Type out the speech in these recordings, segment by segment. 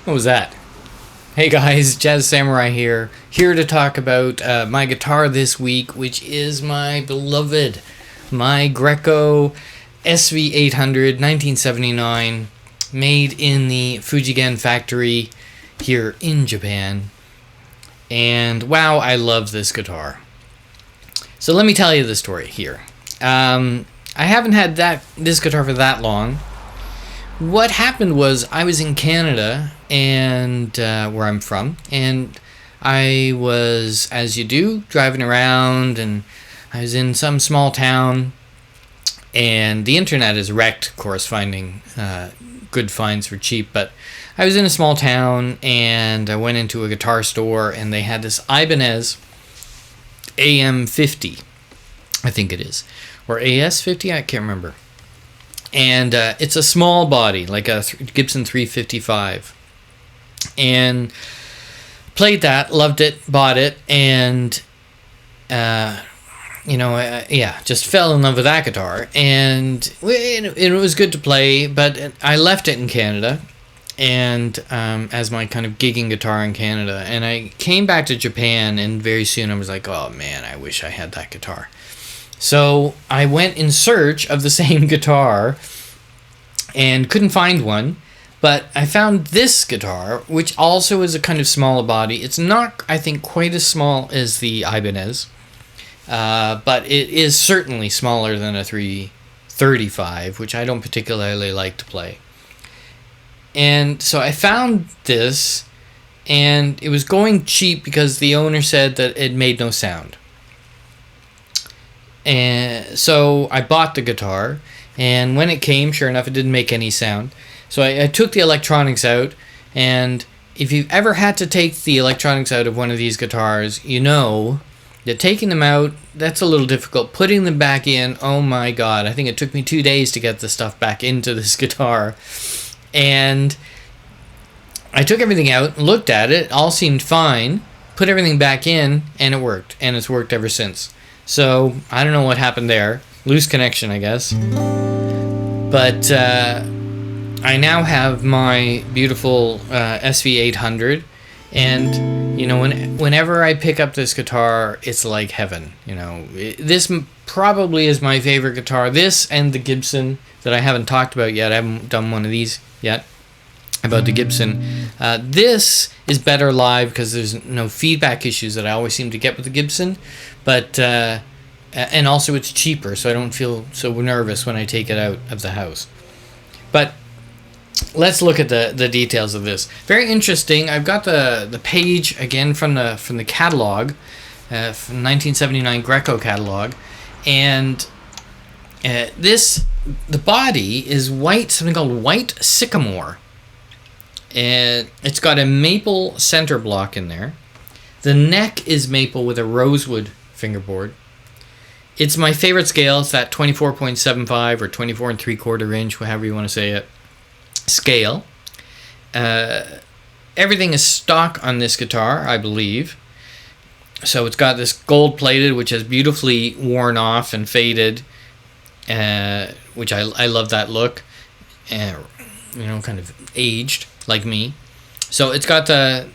What was that? Hey guys, Jazz Samurai here to talk about my guitar this week, which is my beloved, my Greco SV-800 1979, made in the Fujigen factory here in Japan. And wow, I love this guitar. So let me tell you the story here. I haven't had this guitar for that long. What happened was I was in Canada, and where I'm from, and I was, as you do, driving around, and I was in some small town, and the internet is wrecked, of course, finding good finds for cheap, but I was in a small town, and I went into a guitar store, and they had this Ibanez AM50, I think it is, or AS50, I can't remember. And it's a small body, like a Gibson 355. And played that, loved it, bought it, and, just fell in love with that guitar. And it was good to play, but I left it in Canada, and as my kind of gigging guitar in Canada. And I came back to Japan, and very soon I was like, oh man, I wish I had that guitar. So I went in search of the same guitar and couldn't find one, but I found this guitar, which also is a kind of smaller body. It's not, I think, quite as small as the Ibanez, but it is certainly smaller than a 335, which I don't particularly like to play. And so I found this, and it was going cheap because the owner said that it made no sound. And so I bought the guitar, and when it came, sure enough, it didn't make any sound. So I took the electronics out, and if you've ever had to take the electronics out of one of these guitars, you know that taking them out, that's a little difficult. Putting them back in, oh my god, I think it took me 2 days to get the stuff back into this guitar. And I took everything out, looked at it, all seemed fine, put everything back in, and it worked, and it's worked ever since. So, I don't know what happened there. Loose connection, I guess. But I now have my beautiful SV-800. And, whenever I pick up this guitar, it's like heaven. This probably is my favorite guitar. This and the Gibson that I haven't talked about yet. I haven't done one of these yet. About the Gibson. This is better live because there's no feedback issues that I always seem to get with the Gibson, but and also it's cheaper, so I don't feel so nervous when I take it out of the house. But let's look at the details of this. Very interesting. I've got the page again from the catalog, from 1979 Greco catalog, and the body is white, something called white sycamore. And it's got a maple center block in there. The neck is maple with a rosewood fingerboard. It's my favorite scale. It's that 24.75 or 24 3/4 inch, however you want to say it, scale. Everything is stock on this guitar, I believe. So it's got this gold plated, which has beautifully worn off and faded, which I love that look. Kind of aged like me. So it's got the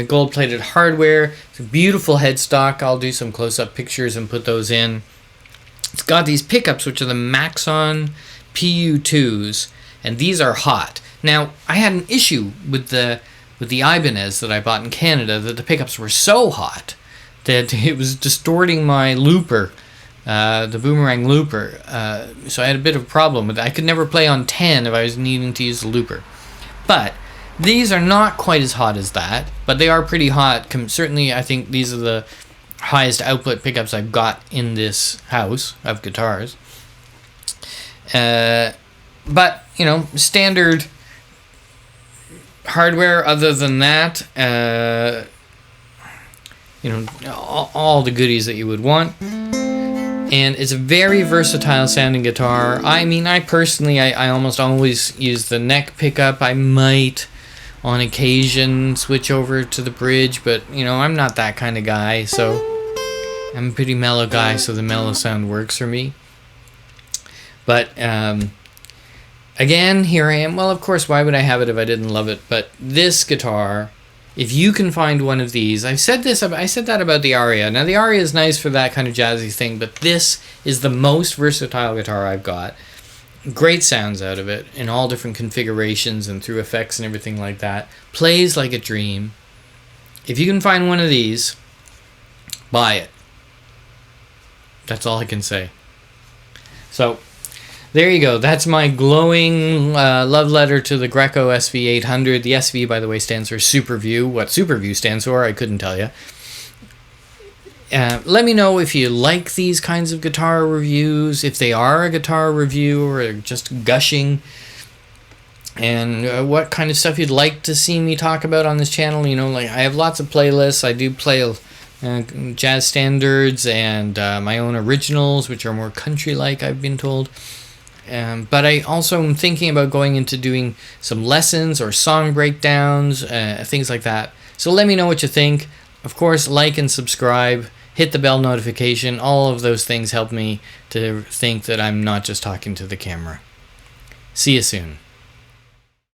gold-plated hardware. It's a beautiful headstock. I'll do some close-up pictures and put those in. It's got these pickups, which are the Maxon PU2s, and these are hot. Now, I had an issue with the Ibanez that I bought in Canada, that the pickups were so hot that it was distorting my looper, the boomerang looper. So I had a bit of a problem with it. I could never play on 10 if I was needing to use the looper. But these are not quite as hot as that, but they are pretty hot. Certainly, I think these are the highest output pickups I've got in this house of guitars. But, standard hardware other than that, all the goodies that you would want. And it's a very versatile sounding guitar. I personally, I almost always use the neck pickup. I might, on occasion, switch over to the bridge, but, I'm not that kind of guy, so I'm a pretty mellow guy, so the mellow sound works for me. But again, here I am. Well, of course, why would I have it if I didn't love it? But this guitar, if you can find one of these, I said that about the Aria. Now, the Aria is nice for that kind of jazzy thing, but this is the most versatile guitar I've got. Great sounds out of it in all different configurations and through effects and everything like that. Plays like a dream. If you can find one of these, buy it. That's all I can say. So, there you go. That's my glowing love letter to the Greco SV-800. The SV, by the way, stands for SuperView. What SuperView stands for, I couldn't tell you. Let me know if you like these kinds of guitar reviews, if they are a guitar review or just gushing, and what kind of stuff you'd like to see me talk about on this channel. You know, like I have lots of playlists. I do play jazz standards and my own originals, which are more country-like, I've been told. But I also am thinking about going into doing some lessons or song breakdowns, things like that. So let me know what you think. Of course, like and subscribe, hit the bell notification. All of those things help me to think that I'm not just talking to the camera. See you soon.